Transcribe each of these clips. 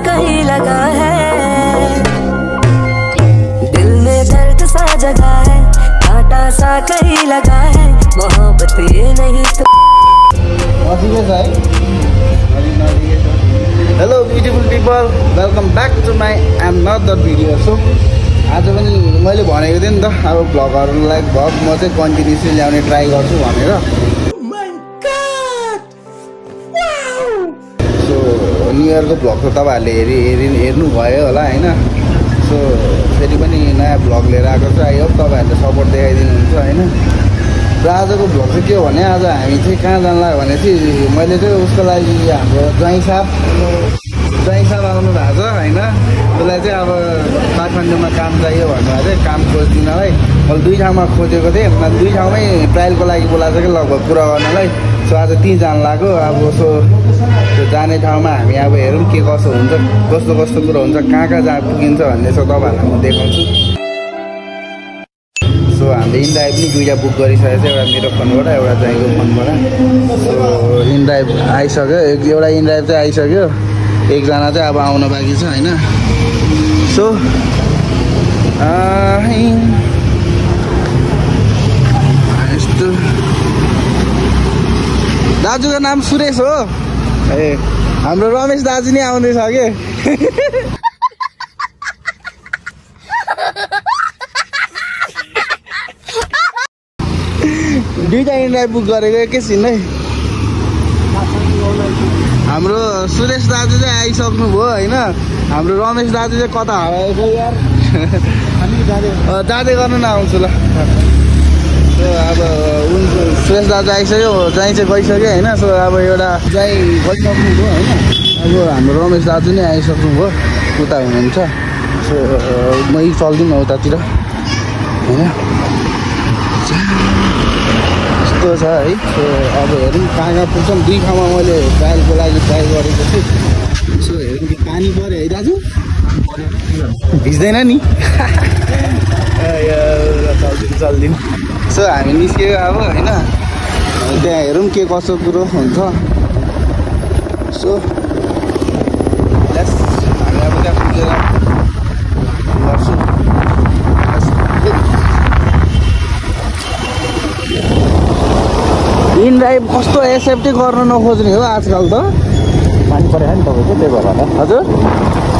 कहीं लगा है, दिल में दर्द सा जगा है, कांटा सा कहीं लगा है, मोहब्बत ये नहीं तो। Hello beautiful people, welcome back to my another video. So आज पनि मैले भनेको थिएँ नि त अब भ्लगहरुलाई भ्लग म चाहिँ कन्टिन्युअसली ल्याउने ट्राई गर्छु भनेर। सो न्यू इयरको भ्लग त तपाईहरुले हेर्नु भयो होला हैन। सो फेरि पनि नयाँ भ्लग लिएर आएको छु। आई होप तपाईहरुले सपोर्ट देखाइदिनुहुन्छ हैन। र आजको भ्लग चाहिँ के हो भने आज हामी चाहिँ कहाँ जान लाग्यो भने चाहिँ मैले चाहिँ उसको लागि हाम्रो ज्वाइँ साहब आउनु भएको छ हैन। उसलाई चाहिँ अब काठमाडौँमा काम चाहियो भन्नुभएको थियो, काम खोजिदिनलाई। मैले दुई ठाउँमा खोजेको थिएँ, दुई ठाउँमै ट्रायलको लागि बोलाएको कि लगभग पुरा गर्नलाई। सो आज त्यहीँ जान लाग्यो। अब सो त्यो जाने ठाउँमा हामी अब हेरौँ के कसो हुन्छ, कस्तो कस्तो कुरो हुन्छ, कहाँ जहाँ पुगिन्छ भन्ने सो तपाईँहरूलाई म देखाउँछु। सो हामीले इनड्राइभ पनि दुईवटा बुक गरिसकेको छ, एउटा मेरो फोनबाट एउटा ज्वाइँको फोनबाट। सो इनड्राइभ आइसक्यो, एउटा इनड्राइभ चाहिँ आइसक्यो, एकजना चाहिँ अब आउन बाँकी छ हैन। सो यस्तो दाजुको नाम सुरेश हो। ए हाम्रो रमेश दाजु नि आउँदैछ के। दुईटा इनड्राइभ बुक गरेको एकैछिन है। हाम्रो सुरेश दाजु चाहिँ आइसक्नु भयो हैन। हाम्रो रमेश दाजु चाहिँ कता हराएको यार। जाँदै गर्नु न आउँछु ल। अब सुरेश दाजु आइसक्यो, ज्वाइँ चाहिँ गइसक्यो हैन। सो अब एउटा ज्वाइँ गइसक्नु भयो हैन। अब हाम्रो रमेश दाजु नै आइसक्नु भयो, उता हुनुहुन्छ। सो मै चल्दिउँ न उतातिर हैन। यस्तो छ है। सो अब हेरौँ कहाँ पुग्छौँ। दुई ठाउँमा मैले ट्रायलको लागि ट्राई गरेको छु। सो हेरौँ कि पानी पऱ्यो है दाजु, भिज्दैन नि। चल्दिउँ। सो हामी निस्क्यो अब होइन। त्यहाँ हेरौँ के कसो कुरो हुन्छ। सो हामी अब त्यहाँ पुगेर गर्छु। इनड्राइभ कस्तो एक्सेप्टै गर्न नखोज्ने हो आजकल त। पानी परेको नि तपाईँको, त्यही भएर होला। हजुर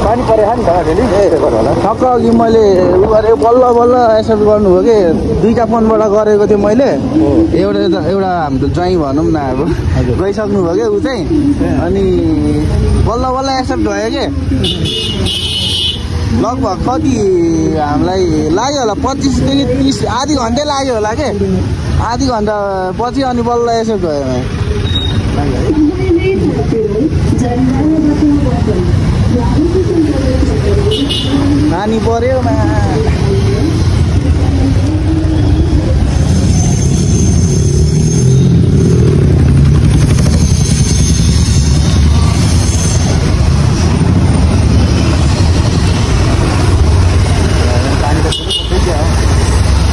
पानी परेको नि त फेरि, त्यही भएर होला। ठक्क अघि मैले उ गरेको बल्ल एक्सेप्ट गर्नुभयो कि। दुईवटा फोनबाट गरेको थिएँ मैले। एउटा हाम्रो ज्वाइँ भनौँ न अब गइसक्नु भयो क्या ऊ चाहिँ। अनि बल्ल एक्सेप्ट भयो कि। लगभग कति हामीलाई लाग्यो होला 25देखि 30, आधी घन्टै लाग्यो होला के। आधी घन्टा पछि अनि बल्ल एक्सेप्ट भयो। पानी पर्यो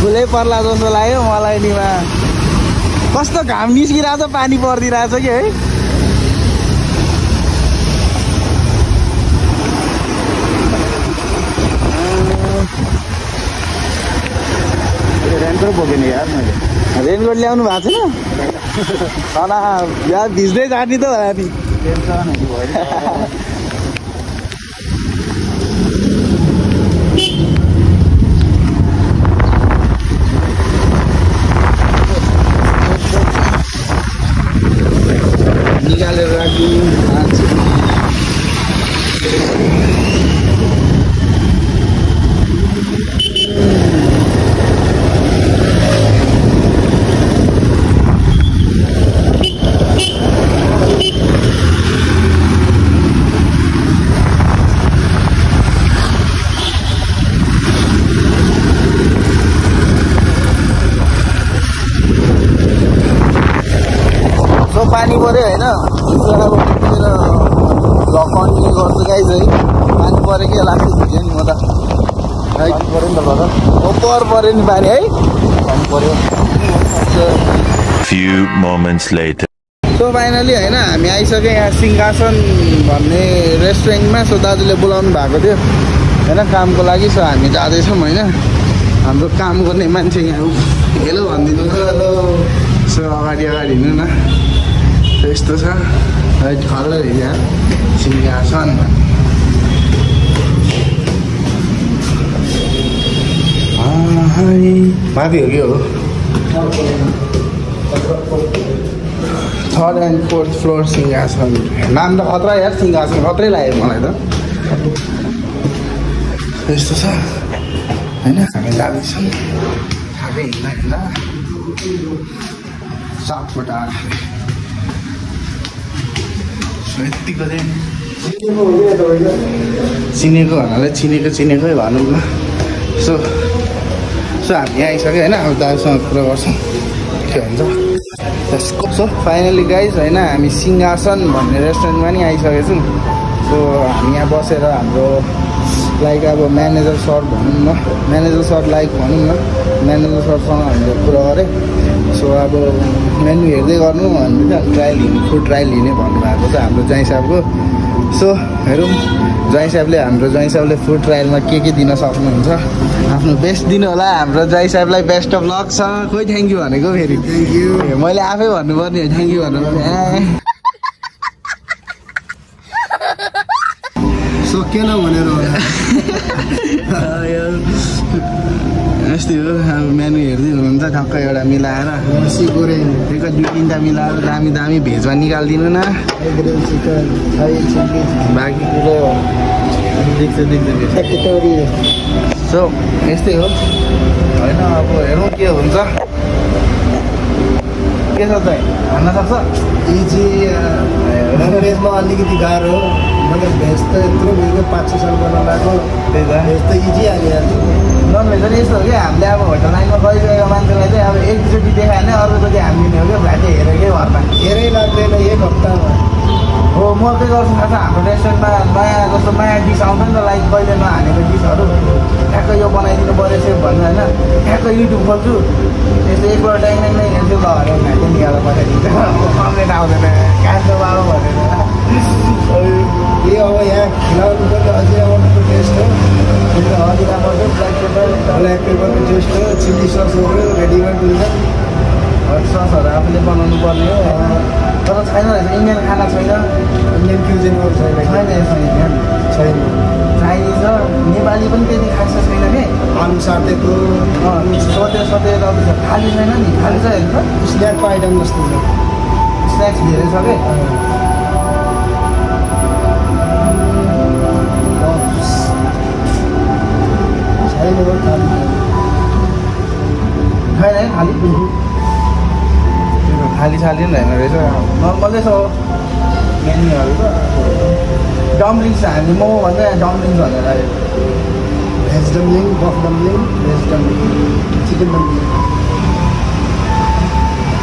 फुलै पर्ला जस्तो लाग्यो मलाई निमा। कस्तो घाम निस्किरहेछ, पानी परिदिरहेछ कि है। रेनकोट बोकेँ नि यार मैले। रेनकोट ल्याउनु भएको छैन यार, भिज्दै जाने त होला नि। निकालेर राखिदिनु। पानी पर्यो होइन। अब भ्लग कन्टिन्यू गर्छु गाइस है। पानी पऱ्यो के लाग्छ भिज्यो नि म त। पानी पऱ्यो नि त भर ओपर पऱ्यो नि पानी है। पानी पऱ्यो। Few moments later. So so finally होइन हामी आइसक्यौँ यहाँ सिंहासन भन्ने रेस्टुरेन्टमा। सो दाजुले बोलाउनु भएको थियो होइन कामको लागि। सो हामी जाँदैछौँ होइन। हाम्रो काम गर्ने मान्छे यहाँ हेलो भनिदिनु हेलो। सो अगाडि हिँड्नु न। यस्तो छ राइट कलर यहाँ सिंहासन। माथि हो कि हो 3rd and 4th फ्लोर सिंहासन। नाम त खतरा यार सिंहासन खत्रै लाग्यो मलाई त। यस्तो छ होइन हामी जाँदैछौँ थाकै हिँड्दा सातवटा यतिको चाहिँ चिनेको भन्नाले चिनेकै भनौँ न। सो हामी आइसक्यो होइन। अब दाजुसँग कुरा गर्छौँ के हुन्छ त्यसको। सो फाइनली गाइज होइन हामी सिंहासन भन्ने रेस्टुरेन्टमा नि आइसकेको छौँ। सो हामी यहाँ बसेर हाम्रो लाइक अब म्यानेजर सर भनौँ न म्यानेजर सर लाइक भनौँ न म्यानेजर सरसँग हामीले कुरा गरेँ। सो अब मेन्यु हेर्दै गर्नु भन्दै चाहिँ ट्रायल फुड ट्रायल लिने भन्नुभएको छ हाम्रो ज्वाइँ साहबको। सो हेरौँ ज्वाइँ साहबले फुड ट्रायलमा के दिन सक्नुहुन्छ। आफ्नो बेस्ट दिनु होला। हाम्रो ज्वाइँ साहबलाई बेस्ट अफ लक छ। खोइ थ्याङ्क यू भनेको फेरि थ्याङ्क यू मैले आफै भन्नुपर्ने हो थ्याङ्क यू भन्नुपर्ने। सकेन भनेर यस्तै हो अब मेन्यु हेर्दै हुनुहुन्छ ठक्कै एउटा मिलाएर एक 2-3टा मिलाएर दामी भेजमा निकालिदिनु न। बाँकी कुरो देख्छ सो यस्तै हो होइन। अब हेरौँ के हुन्छ। के छ त भन्न सक्छ? इजी ननभेजमा अलिकति गाह्रो मगर भेज त यत्रो भइगयो 5-6 साल गर्न लाग्यो। त्यही त भेज त इजी हालिहाल्छ। ननभेज पनि यस्तो हो कि हामीले अब होटल लाइनमा गइरहेको मान्छेलाई चाहिँ अब एकचोटि देखायो भने अर्कोचोटि हामी लिने हो क्या भाइ चाहिँ हेरेकै भरमा धेरै लाग्दैन 1 हप्तामा हो। म के गर्छु थाहा छ हाम्रो रेस्टुरेन्टमा नयाँ डिस आउँछ नि त लाइक कहिले नहानेको डिसहरू ठ्याक्कै यो बनाइदिनु पऱ्यो सेफ भन्नु होइन। ठ्याक्कै युट्युब खोल्छु यस्तो एकपल्ट टाइम हेर्छु ल अरे भाइले निकालेर पठाइदिन्छ कम्प्लेन आउँदैन कान्छ बाबा भनेर। ए अब यहाँ खिलाउनु पनि अझै आउनुको टेस्ट हो। हजिरा पर्छ ब्ल्याक पेपरको टेस्ट हो। चिल्ली ससहरू रेडिमेड हुन्छ। हट ससहरू आफूले बनाउनु पर्ने हो। तर छैन रहेछ इन्डियन खाना छैन। इन्डियन क्युजिनहरू छैन छैन चाइनिज र नेपाली पनि त्यति खास छैन कि आलु साटेको सधैँ आउँदैछ। खाली छैन नि खाली छ हेर्नु स्न्याकको आइटम जस्तो छ। स्न्याक्स धेरै छ कि छैन छैन है खाली पनि छैन रहेछ नर्मलै छ मेन्युहरू त। डम्लिङ्स छ हामी मोमो भन्दा डम्लिङ्स भनेर भेज डम्लिङ बफ डम्लिङ भेज डम्लिङ चिकन डम्लिङ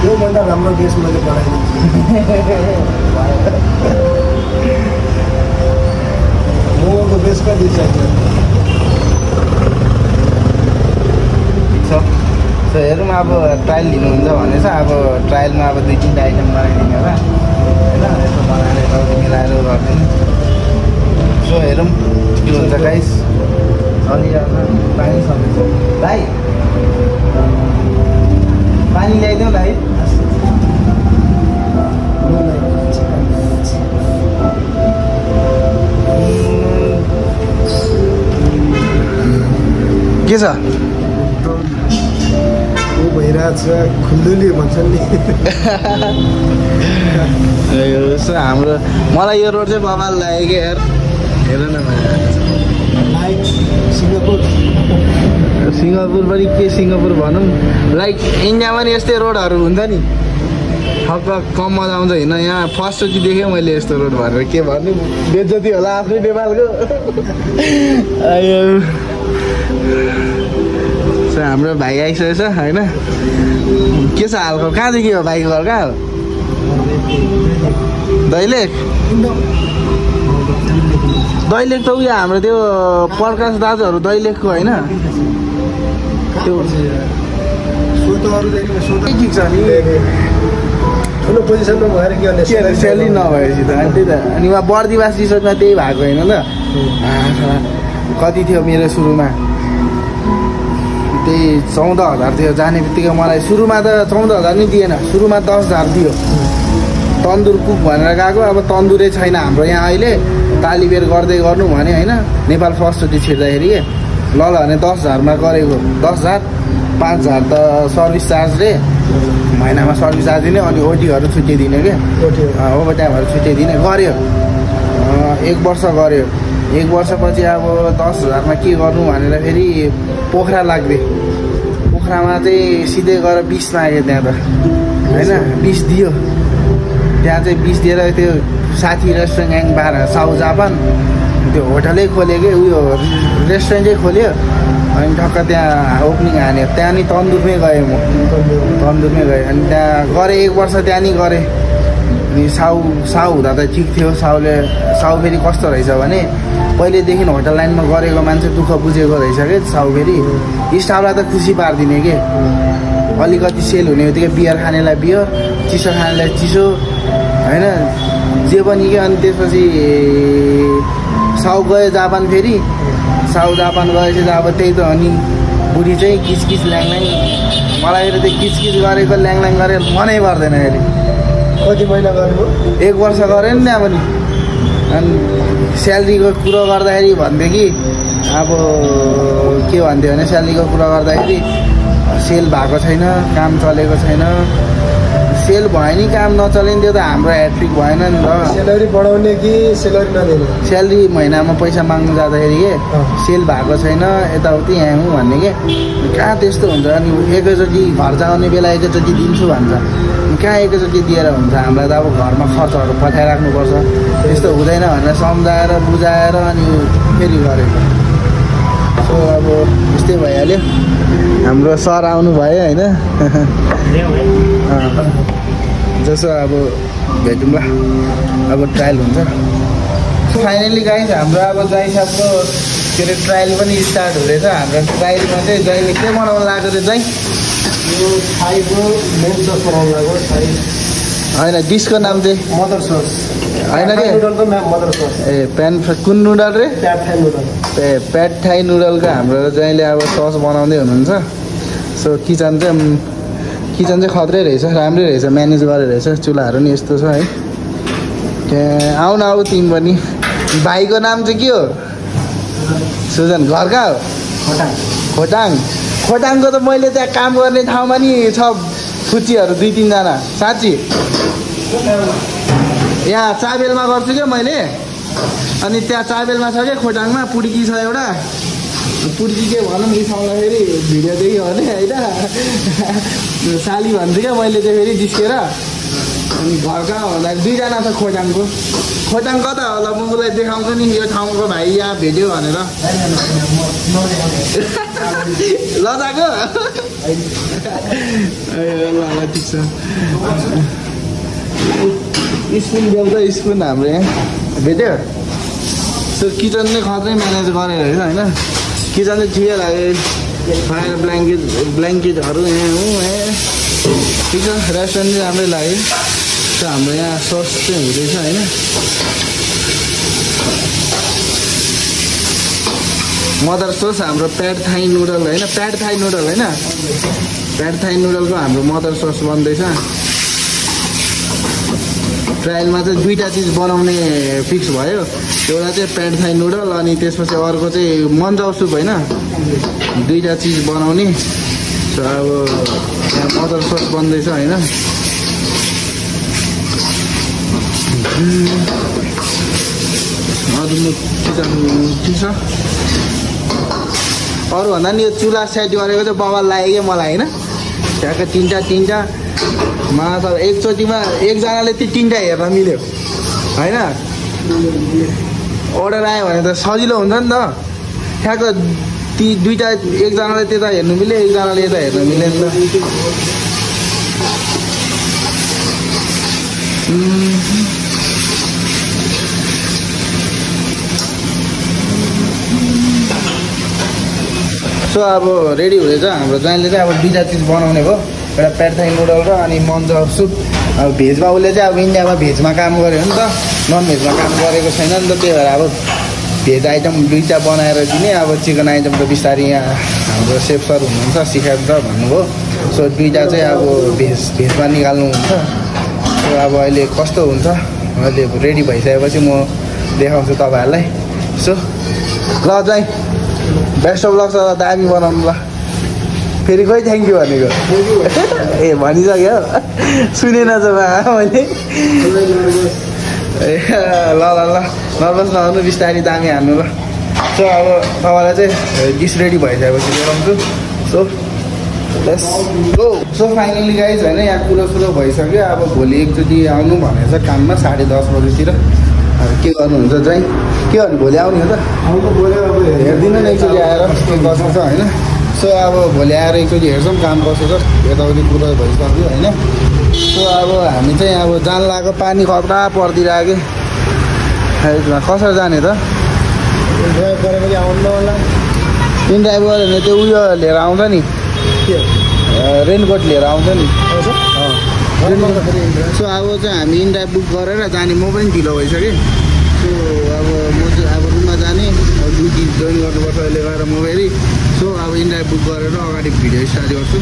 योभन्दा राम्रो गेस्ट मैले बनाइदिन्छु। मोमोको बेस्ट कति चाहिन्छ? सो हेरौँ अब ट्रायल लिनुहुन्छ भने चाहिँ अब ट्रायलमा अब 2-3टा आइटम बनाइदिने होला होइन। यसो बनाएर मिलाएर गरिदिनु। सो हेरौँ के हुन्छ गाइस। चलिरहेको पानी सक्दैछ भाइ पानी ल्याइदेऊ भाइ। के छ भइरहेछ खुल्दुली भन्छन् नि। सो हाम्रो मलाई यो रोड चाहिँ बबाल लाग्यो क्या यार। हेर न लाइक सिङ्गापुर पनि के सिङ्गापुर भनौँ लाइक इन्डियामा नि यस्तै रोडहरू हुन्छ नि ठक्क कम मजा आउँछ होइन। यहाँ फर्स्टचोटि देखेँ मैले यस्तो रोड भनेर के भन्नु बेइज्जती होला आफ्नै नेपालको। सो हाम्रो भाइ आइसकेको छ होइन। के छ हालको कहाँदेखि हो भाइको घर कहाँ हो? दैलेख त उयो हाम्रो त्यो प्रकाश दाजुहरू दैलेखको होइन त्यो ठिक छ नि ठुलो पोजिसनमा भएर के गर्ने सेलेरी नभएपछि त अनि त्यही त अनि उहाँ बर्दिवास रिसोर्टमा त्यही भएको होइन त कति थियो मेरो सुरुमा त्यही 14,000 थियो जाने बित्तिकै मलाई सुरुमा त 14,000 नि दिएन सुरुमा 10,000 दियो तन्दुर कुक भनेर गएको अब तन्दुरै छैन हाम्रो यहाँ अहिले तालिबेर गर्दै गर्नु भने होइन नेपाल फर्स्टचोटि छिर्दाखेरि ल भने 10,000मा गरेको 10,000 5,000 त सर्भिस चार्ज रे महिनामा सर्भिस चार्ज दिने अनि ओटीहरू छुट्याइदिने के ओभर टाइमहरू छुट्याइदिने गऱ्यो 1 वर्ष गऱ्यो 1 वर्षपछि अब 10,000मा के गर्नु भनेर फेरि पोखरा लाग्दै पोखरामा चाहिँ सिधै गएर 20 माग्यो त्यहाँ त होइन 20 दियो त्यहाँ चाहिँ 20 दिएर त्यो साथी रेस्टुरेन्ट ग्याङ बाह्र साउथ जापान त्यो होटलै खोल्यो कि उयो रेस्टुरेन्टै खोल्यो अनि ठक्क त्यहाँ ओपनिङ हान्यो त्यहाँ नि तन्दुरमै गएँ म तन्दुरमै गएँ अनि त्यहाँ गरेँ 1 वर्ष त्यहाँ नि गरेँ अनि साउ हुँदा त ठिक थियो साउ फेरि कस्तो रहेछ भने पहिलेदेखि होटल लाइनमा गरेको मान्छे दुःख बुझेको रहेछ कि साउ फेरि स्टाफलाई त खुसी पारिदिने के अलिकति सेल हुने बित्तिकै बियर खानेलाई बियर चिसो खानेलाई चिसो होइन जे पनि के अनि त्यसपछि साउ गयो जापान फेरि साउथ जापान गएपछि त अब त्यही त अनि बुढी चाहिँ किचकिच ल्याङल्याङ मलाई फेरि त्यो किचकिच गरेको ल्याङल्याङ गरेर मनै पर्दैन अहिले कति महिना गर्नुभयो 1 वर्ष गरेँ नि त्यहाँ पनि अनि स्यालेरीको कुरो गर्दाखेरि भन्थ्यो कि अब के भन्थ्यो भने स्यालेरीको कुरो गर्दाखेरि सेल भएको छैन काम चलेको छैन सेल भयो नि काम नचल्यो नि त्यो त हाम्रो ह्याट्रिक भएन नि त सेलेरी बढाउने कि सेलेरी नदिने स्यालेरी महिनामा पैसा माग्नु जाँदाखेरि के सेल भएको छैन यताउति यहाँ हुँ भन्ने के कहाँ त्यस्तो हुन्छ अनि एकैचोटि घर जाउने बेला एकैचोटि दिन्छु भन्छ कहाँ एकैचोटि दिएर हुन्छ हामीलाई त अब घरमा खर्चहरू पठाइराख्नुपर्छ त्यस्तो हुँदैन भनेर सम्झाएर बुझाएर अनि फेरि गरेको सो अब यस्तै भइहाल्यो हाम्रो सर आउनु भयो होइन जसो अब भेटौँला अब ट्रायल हुन्छ फाइनली गाइस हाम्रो अब जय साहबको के अरे ट्रायल पनि स्टार्ट हुँदैछ हाम्रो ट्रायलमा चाहिँ जयले के बनाउनु लाग्यो रे जय यो थाईको मेन सस बनाउनु लाग्यो थाई होइन डिसको नाम चाहिँ मदर सस होइन के नुडलको नाम मदर सस ए कुन नुडल रे pad Thai noodle pad Thai नुडलको हाम्रो जयले अब सस बनाउँदै हुनुहुन्छ सो किचन चाहिँ खत्रै रहेछ राम्रै रहेछ म्यानेज गरेर रहेछ चुल्हाहरू नि यस्तो छ है त्यहाँ आऊ तिमी पनि भाइको नाम चाहिँ के हो सुजन घर कहाँ हो खोटाङको त मैले त्यहाँ काम गर्ने ठाउँमा नि छ फुच्चीहरू 2-3 जना साँच्ची यहाँ चाबेलमा गर्छु क्या मैले अनि त्यहाँ चाबेलमा छ क्या खोटाङमा पुड्की छ एउटा पुड्की के भनौँ रिसाउँदाखेरि भिडियो देखियो भने होइन साली भन्छु क्या मैले चाहिँ फेरि जिस्केर अनि घर कहाँ भन्दा 2 जना छ खोटाङको खोटाङ कता होला म उसलाई देखाउँछु नि यो ठाउँको भाइ यहाँ भेट्यो भनेर लजाको ल ठिक छ स्पुन देऊ त स्पुन हाम्रो यहाँ भेट्यो त्यो किचन चाहिँ खत्रै म्यानेज गरेर होइन किचन चाहिँ ठिकै लाग्यो फायर ब्ल्याङ्केटहरू यहाँ हो ठिक छ रेस्टुरेन्ट चाहिँ राम्रै लाग्यो त हाम्रो यहाँ सस चाहिँ हुँदैछ होइन मदर सस हाम्रो प्याड थाई नुडल होइन प्याड थाई नुडलको हाम्रो मदर सस बन्दैछ ट्रायलमा चाहिँ 2टा चिज बनाउने फिक्स भयो एउटा चाहिँ प्याड थाई नुडल अनि त्यसपछि अर्को चाहिँ मन्जाउ सुप होइन 2टा चिज बनाउने सो अब यहाँ मदर सस बन्दैछ होइन अरू किचन ठिक छ अरूभन्दा नि यो चुल्हा सेट गरेको चाहिँ बवाल लाग्यो क्या मलाई होइन त्यहाँको 3टा मलाई त एकचोटिमा एकजनाले त्यो 3टा हेर्न मिल्यो होइन अर्डर आयो भने त सजिलो हुन्छ नि त ठ्याक्क ती 2टा एकजनाले त्यता हेर्नु मिल्यो एकजनाले यता हेर्नु मिल्यो नि त सो अब रेडी हुँदैछ हाम्रो जहाँले चाहिँ अब 2टा चिज बनाउने भयो एउटा प्याड थाई नुडल र अनि मन्जाउ सुप अब भेजमा उसले चाहिँ अब इन्डियामा भेजमा काम गर्यो नि त, नन भेजमा काम गरेको छैन नि त, त्यही भएर अब भेज आइटम 2टा बनाएर दिने। अब चिकन आइटम त बिस्तारै यहाँ हाम्रो सेफ सर हुनुहुन्छ सिकाउँछ भन्नुभयो, सो 2टा चाहिँ अब भेजमा निकाल्नुहुन्छ। सो अब अहिले कस्तो हुन्छ अहिले रेडी भइसकेपछि म देखाउँछु तपाईँहरूलाई। सो ल चाहिँ बेस्ट अफ लक छ, दामी बनाउनु ल। फेरि खोइ थ्याङ्क यू भनेको ए भनिसक्यो सुनेन त मैले ए ल ल ल नर्भस नहुनु, बिस्तारै दामी हान्नु ल। सो अब तपाईँलाई चाहिँ डिस रेडी भइसकेपछि देखाउँछु। So let's go. So finally guys होइन यहाँ कुरो भइसक्यो। अब भोलि एकचोटि आउनु भनेको छ काममा 10:30 बजीतिर। अब के गर्नुहुन्छ चाहिँ के भन्नु, भोलि आउने हो त? हेरिदिनु न एकचोटि आएर के कसो छ होइन। सो अब भोलि आएर एकचोटि हेर्छौँ काम कसो छ, यताउति कुरो भइसक्यो होइन। सो अब हामी चाहिँ अब जान लाग्यो, पानी खतरा परिदिरहेको कि कसरी जाने त? ड्राइभ गरेपछि आउनु होला। इन ड्राइभ गऱ्यो भने त्यो उयो लिएर आउँछ नि, रेनकोट लिएर आउँछ नि। सो अब चाहिँ हामी इन ड्राइभ बुक गरेर जाने, म पनि ढिलो भइसकेँ। सो अब म चाहिँ अब रुममा जाने, ड्युटी जोइन गर्नुपर्छ अहिले गएर म फेरि। सो अब इन ड्राइभ बुक गरेर अगाडि भिडियो स्टार्ट गर्छु।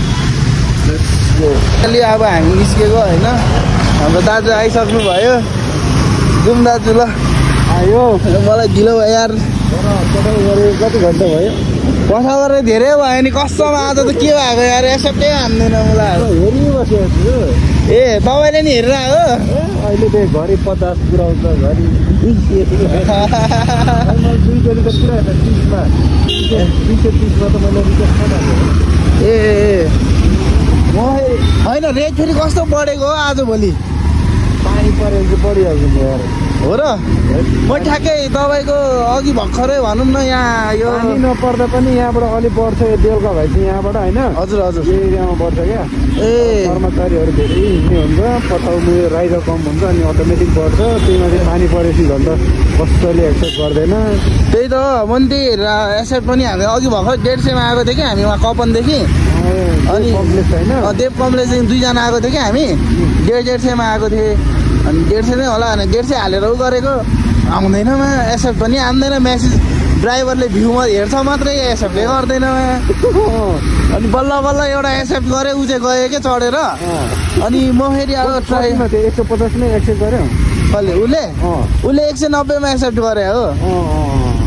अहिले अब हामी निस्केको होइन, हाम्रो दाजु आइसक्नु भयो। जाउँ दाजु ल। आयो मलाई ढिलो भयो यार, कति घन्टा भयो? कथा गरेर धेरै भयो नि कसम। आज त के भएको यार, एक्सेप्टै हान्दैन मलाई। हेरिबसेको छु। ए तपाईँले नि हेरेर हो? अहिले त्यो घरि 50 पुऱ्याउँछ, घरि 200 त पुरा 30मा 230मा त मैले रिचार्ज खाएको। ए म होइन रेट फेरि कस्तो बढेको हो आजभोलि? पानी परेर चाहिँ बढिहाल्छ नि यार। हो र? म ठ्याक्कै तपाईँको अघि भर्खरै भनौँ न यहाँ यो पानी नपर्दा पनि यहाँबाट अलिक बढ्छ, बेलुका भएपछि यहाँबाट होइन। हजुर हजुर यो एरियामा बढ्छ क्या। ए कर्मचारीहरू धेरै हिँड्ने हुन्छ, पठाउनु राइडर कम हुन्छ, अनि अटोमेटिक बढ्छ। त्यही माथि पानी परेपछि झन् त कसैले एक्सेप्ट गर्दैन। त्यही त म नि त्यही एक्सेप्ट पनि हामी अघि भर्खर 150मा आएको थियो कि हामी वहाँ कपनदेखि। अनि कम्प्लेक्स होइन, देव कम्प्लेक्सदेखि 2जना आएको थियो कि हामी 150मा आएको थिएँ। अनि 150 नै होला भने 150 हालेर उ गरेको आउँदैन एक्सेप्ट पनि आउँदैन। म्यासेज ड्राइभरले भ्यूमा हेर्छ मात्रै, एक्सेप्टले गर्दैन। अनि बल्ल बल्ल एउटा एक्सेप्ट गऱ्यो, ऊ चाहिँ गयो क्या चढेर। अनि म फेरि अब ट्राई 150 नै एक्सेप्ट गर्यो कसले? उसले 190मा एक्सेप्ट गरे हो।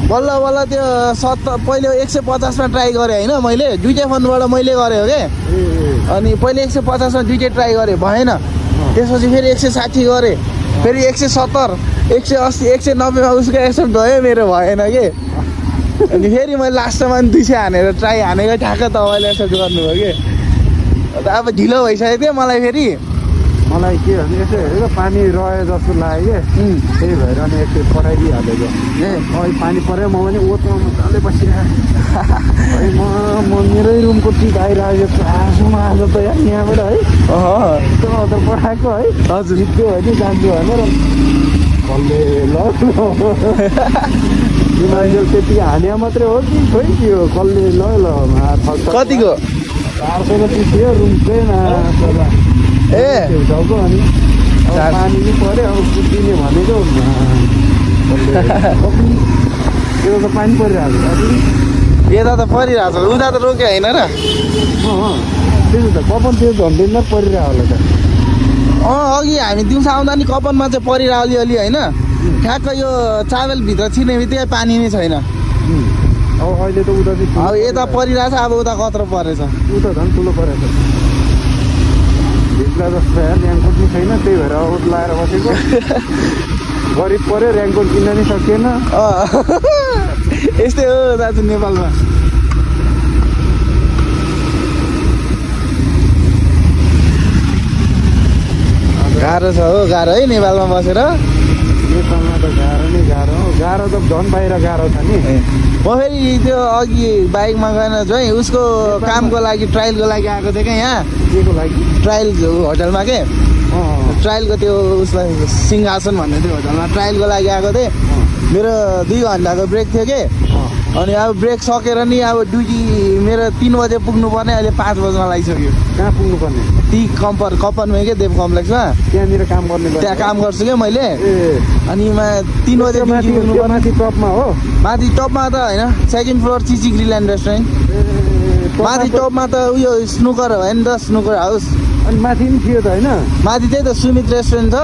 बल्ल बल्ल त्यो 70 पहिले 150मा ट्राई गरेँ होइन मैले, 2टा फोनबाट मैले गरेँ हो क्या। अनि पहिले 150मा 2टा ट्राई गरेँ भएन, त्यसपछि फेरि 160 गरेँ, फेरि 170, 180, 190मा उसको एक्सेप्ट भयो, मेरो भएन कि। अनि फेरि मैले लास्टमा 200 हानेर ट्राई हानेको ठ्याक्क तपाईँले एक्सेप्ट गर्नुभयो कि। अब ढिलो भइसकेको थियो मलाई फेरि। मलाई के भने यसो हेरेको पानी रह्यो जस्तो लाग्यो कि, त्यही भएर अनि एकचोटि पठाइदिइहालेको। अहिले पानी पऱ्यो, म पनि ओतमा मजाले बसिरहेको। म मेरै रुमको टिक आइरहेको छु आज त यहाँबाट है। अदर पठाएको है। हजुर जित्यो होइन जान्छु भनेर कसले ल मान्छे त्यति हाने मात्रै हो कि खोइ के हो, कसले ल कतिको 430 थियो रुमकै ए छेउछाउको। अनि पानी पनि पऱ्यो, अब कुदिने भनेको त्यो त पानी परिरहेको छ। यता त परिरहेको छ, उता त रोक्यो होइन र? त्यही त कपन त्यो झन्डै परिरहेको होला त। अघि हामी दिउँसो आउँदा नि कपनमा चाहिँ परिरह्यो अलिअलि होइन। ठ्याक्क यो चावलभित्र छिर्ने बित्तिकै पानी नै छैन। अब अहिले त उता चाहिँ अब यता परिरहेछ, अब उता कत्रो परेछ, उता झन् ठुलो परेछ। भित्ला जस्तो यार ऱ्याङ्कोट पनि छैन, त्यही भएर ओत लाएर बसेको। गरिब पऱ्यो, ऱ्याङ्कोट किन्न नि सकिएन। यस्तै हो दाजु नेपालमा। गाह्रो छ हो, गाह्रो है नेपालमा बसेर। नेपालमा त गाह्रो नै गाह्रो हो, गाह्रो त झन् बाहिर गाह्रो छ नि। म फेरि त्यो अघि बाइकमा गएन चाहिँ उसको कामको लागि ट्रायलको लागि आएको थिएँ क्या यहाँ। केको लागि? ट्रायल होटलमा के ट्रायलको त्यो उसलाई सिंहासन भन्ने थियो होटलमा ट्रायलको लागि आएको थिएँ। मेरो 2 घन्टाको ब्रेक थियो कि अनि अब ब्रेक सकेर नि अब ड्युटी मेरो 3 बजे पुग्नुपर्ने अहिले 5 बज्न लागिसक्यो कहाँ पुग्नुपर्ने ती कपनमै के देव कम्प्लेक्समा त्यहाँनिर काम गर्ने त्यहाँ काम गर्छु क्या मैले ए अनि 3 बजे ड्युटी पुग्नुपर्ने माथि टपमा हो माथि टपमा त होइन 2nd फ्लोर चिची ग्रिल्यान्ड रेस्टुरेन्ट माथि टपमा त उयो स्नुकर हो नि त स्नुकर हाउस अनि माथि पनि थियो त होइन माथि त्यही त सुमित रेस्टुरेन्ट छ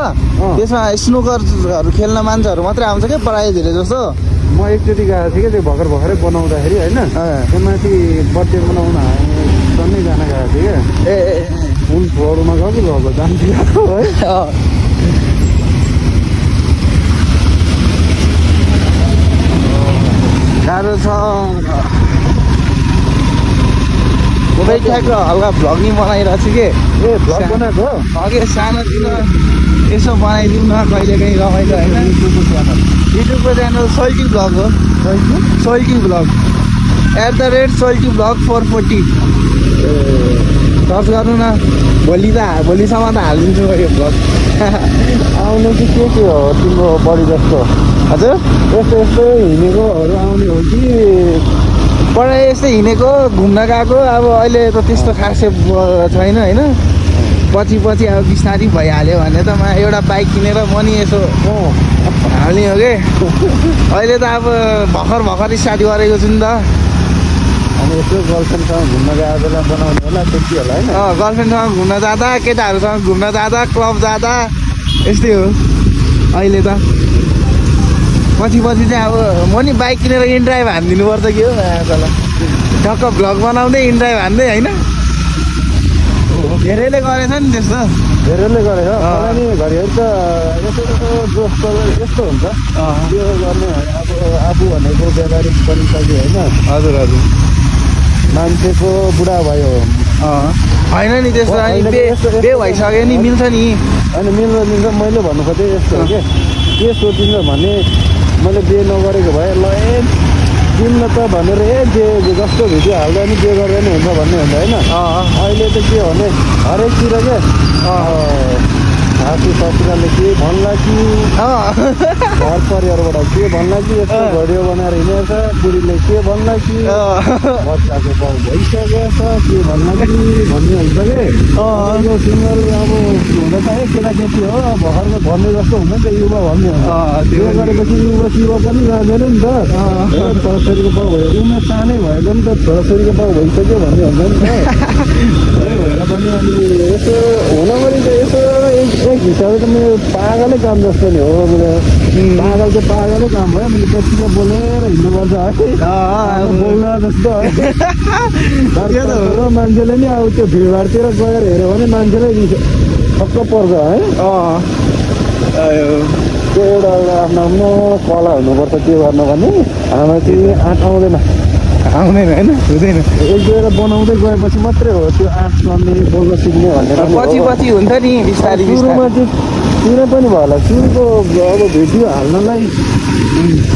त्यसमा स्नुकरहरू खेल्न मान्छेहरू मात्रै आउँछ क्या प्रायः धेरै जस्तो म एकचोटि गएको थिएँ कि त्यो भर्खरै बनाउँदाखेरि होइन त्यो माथि बर्थडे मनाउन सँगै जान गएको थिएँ क्या ए फुल फ्लोरमा गएको जान्थ्यो है गाह्रो छ सबै ठ्याक्क हल्का भ्लग नि बनाइरहेको छु कि ए भ्लग बनाएको हो अघि सानोतिनो यसो बनाइदिउँ न कहिले काहीँ रमाइलो होइन युट्युबको च्यानल सोल्टी भ्लग हो सोल्टी भ्लग @सोल्टी भ्लग 440 सर्च गर्नु न भोलिसम्म त हालिदिन्छु म यो भ्लग आउने कि के हो तिम्रो बडी जस्तो हजुर यस्तो हिँडेकोहरू आउने हो कि पढाइ यस्तै हिँडेको घुम्न गएको अब अहिले त त्यस्तो खासै छैन होइन पछि अब बिस्तारै भइहाल्यो भने त म एउटा बाइक किनेर म नि यसो हाल्ने हो कि अहिले त अब भर्खर स्टार्ट गरेको छु नि त अनि यसो गर्लफ्रेन्डसँग घुम्न गएको बेला बनाउने होला त्यति होला होइन गर्लफ्रेन्डसँग घुम्न जाँदा केटाहरूसँग घुम्न जाँदा क्लब जाँदा यस्तै हो अहिले त पछि चाहिँ अब म नि बाइक किनेर इनड्राइभ हानिदिनुपर्छ कि हो तल टक्क भ्लग बनाउँदै इनड्राइभ हान्दै होइन धेरैले गरेछ नि त्यस्तो धेरैले गरेको मलाई नि घरिघरि त यस्तो हुन्छ त्यो गर्ने अब आफू भनेको व्यावहारिक बनिसक्यो होइन हजुर मान्छेको बुढा भयो होइन नि त्यस्तो अनि बे भइसक्यो नि मिल्छ नि अनि मिल्छ मैले भन्नु खोजेँ यस्तो हो क्या के सोचिन्छ भने मैले बे नगरेको भए ल दिन्न त भनेर जे जस्तो भिडियो हाल्दा नि जे गर्दा नि हुन्छ भन्ने हुन्छ होइन अहिले त के भने हरेकतिर क्या सासू ससुराले के भन्ला कि घर परिवारबाट के भन्ला कि यस्तो भिडियो बनाएर हिँडेको छ बुढीले के भन्ला कि बच्चाको बाउ भइसकेको छ के भन्ला कि भन्ने हुन्छ कि सिङ्गल अब हुन त है केटाकेटी हो भर्खरको भन्ने जस्तो हुन्छ नि त युवा भन्ने हुन्छ त्यो गरेपछि युवा शिव पनि जाँदैन नि त छोराछोरीको बाउ भयो उमेर सानै भएको नि त छोराछोरीको बाउ भइसक्यो भन्ने हुन्छ नि त भएर पनि अनि यसो हुन पनि त यसो एक हिसाबले त मेरो पागलै काम जस्तो नि हो पागल चाहिँ पागलै काम भयो मैले त्यतिको बोलेर हिँड्नुपर्छ है बोल्न जस्तो है मान्छेले नि अब त्यो भिडभाडतिर गएर हेऱ्यो भने मान्छेलाई छक्क पर्छ है त्यो एउटा आफ्नो कला हुनुपर्छ त्यो गर्नु भने हाम्रो चाहिँ आँट आउँदैन होइन हुँदैन एक दुईवटा बनाउँदै गएपछि मात्रै हो त्यो आँट गर्ने बोल्न सिक्ने भनेर पछि हुन्छ नि बिस्तारै सुरुमा चाहिँ सुरु पनि भयो होला सुरुको अब भिडियो हाल्नलाई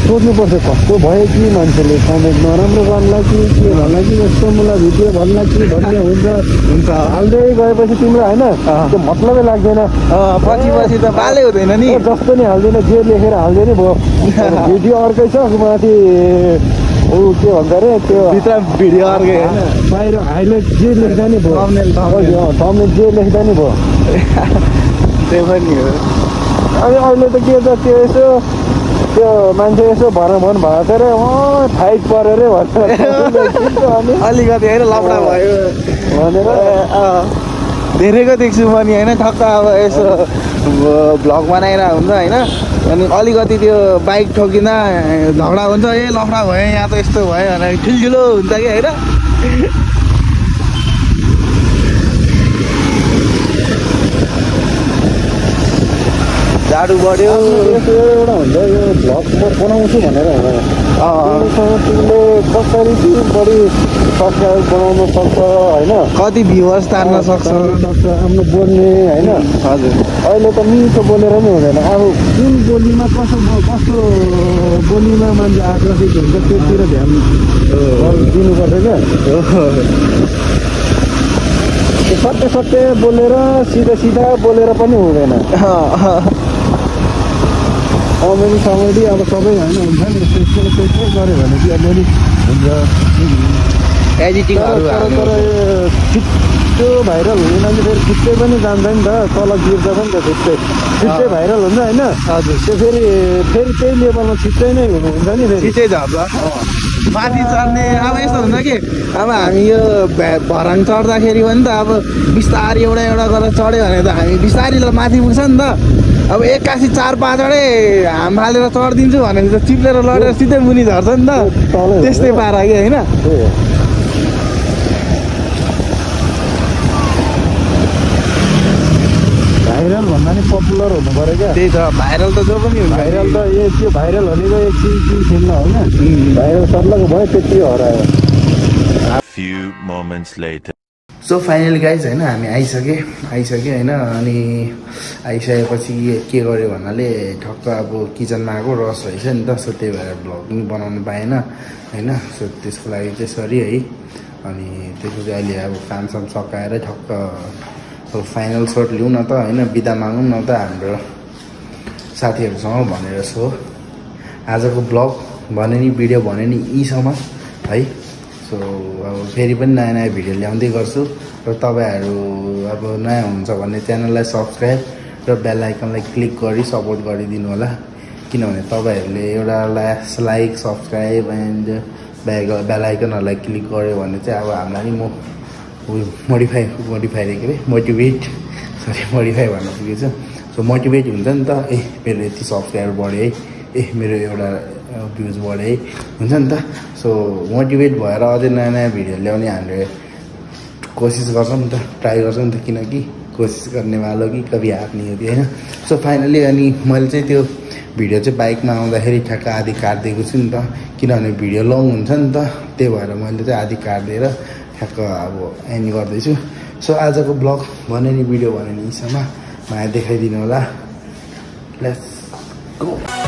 सोध्नुपर्छ कस्तो भयो कि मान्छेले कमेन्ट नराम्रो गर्ला कि के भन्ला कि यस्तो मलाई भिडियो भन्ला कि भन्ने हुन्छ हाल्दै गएपछि तिम्रो होइन त्यो मतलबै लाग्दैन पछि त बालै हुँदैन नि जस्तो नि हाल्दैन जे लेखेर हाल्दै नि भयो भिडियो अर्कै छ माथि ऊ के भन्छ अरे त्यो भित्र भिडियो अर्कै होइन बाहिर हाइलाइट जे लेख्दा नि भयो थम्बनेल जे लेख्दा नि भयो त्यो पनि हो अनि अहिले त के छ त्यो यसो त्यो मान्छे यसो भन भएको छ अरे फाइट पऱ्यो अरे भनेर अलिकति होइन लफडा भयो भनेर धेरैको देख्छु म नि होइन ठक्क अब यसो भ्लग बनाएर हुन्छ होइन अनि अलिकति त्यो बाइक ठोकिँदा झगडा हुन्छ लफडा भयो यहाँ त यस्तो भयो भनेर ठुल्ठुलो हुन्छ कि होइन झाडु बढ्यो एउटा हुन्छ यो भ्लग म बनाउँछु भनेर तिमीले कसरी बढी सब्सक्राइब बनाउनु सक्छ होइन कति भ्युवर्स तार्न सक्छ आफ्नो बोल्ने होइन हजुर अहिले त मिठो बोलेर नि हुँदैन अब जुन बोलीमा कस्तो बोलीमा मान्छे आकर्षित हुन्छ त्योतिर ध्यान दिनुपर्छ क्या सत्य बोलेर सिधा बोलेर पनि हुँदैन कमेडी अब सबै होइन हुन्छ नि त्यसले गऱ्यो भने चाहिँ अलिअलि हुन्छ एडिटिङहरू तर छिट्टो भाइरल हुँदैन नि फेरि छिट्टै पनि जान्छ नि त तल गिर्छ पनि त छिट्टै भाइरल हुन्छ होइन हजुर त्यो फेरि त्यही लेभलमा छिट्टै नै हुन्छ नि फेरि छिटै झर्छ माथि चढ्ने अब यस्तो हुन्छ कि अब हामी यो भराङ चढ्दाखेरि पनि त अब बिस्तारै एउटा गरेर चढ्यो भने त हामी बिस्तारै माथि पुग्छ नि त अब एक्कासी 4-5वटै हाम फालेर चढिदिन्छु भने त चिप्लेर लडेर सिधै मुनि झर्छ नि त त्यस्तै पारा कि होइन भाइरल भन्दा नि पपुलर हुनु पऱ्यो क्या त्यही त भाइरल त जो पनि हुन्छ भाइरल त त्यो भाइरल भनेको एक चिज थिएन होइन भाइरल सर्लको भयो त्यति हरायो Few moments later. So finally guys होइन हामी आइसक्यो होइन अनि आइसकेपछि के गर्यो भन्नाले ठक्क अब किचनमा आएको रस रहेछ नि त सो त्यही भएर भ्लग पनि बनाउनु पाएन होइन सो त्यसको लागि चाहिँ सरी है अनि त्यसपछि अहिले अब कामसाम सकाएर ठक्क अब फाइनल सर्ट लिउँ न त होइन बिदा मागौँ न त हाम्रो साथीहरूसँग भनेर सो आजको ब्लग भने नि भिडियो भने नि यीसम्म है सो अब फेरि पनि नयाँ भिडियो ल्याउँदै गर्छु र तपाईँहरू अब नयाँ हुन्छ भने च्यानललाई सब्सक्राइब र बेल आइकनलाई क्लिक गरी सपोर्ट गरिदिनु होला किनभने तपाईँहरूले एउटा लाइक सब्सक्राइब एन्ड बेल आइकनहरूलाई क्लिक गऱ्यो भने चाहिँ अब हामीलाई नि म मोडिफाई के मोटिभेट भन्न पुगेछु सो मोटिभेट हुन्छ नि त मेरो यति सब्सक्राइबर बढ्यो है मेरो एउटा भ्युज बढ्यो है हुन्छ नि त सो मोटिभेट भएर अझै नयाँ भिडियो ल्याउने हामीले कोसिस गर्छौँ नि त ट्राई गर्छौँ नि त किनकि कोसिस गर्ने वालो कि कभी हात नहीं होती होइन सो फाइनली अनि मैले चाहिँ त्यो भिडियो चाहिँ बाइकमा आउँदाखेरि ठ्याक्क आधी काटिदिएको छु नि त किनभने भिडियो लङ हुन्छ नि त त्यही भएर मैले चाहिँ आधी काटिदिएर ठ्याक्क अब एन्ड गर्दैछु सो आजको ब्लग भने नि भिडियो भने नि यीसम्म माया देखाइदिनु होला लेट्स गो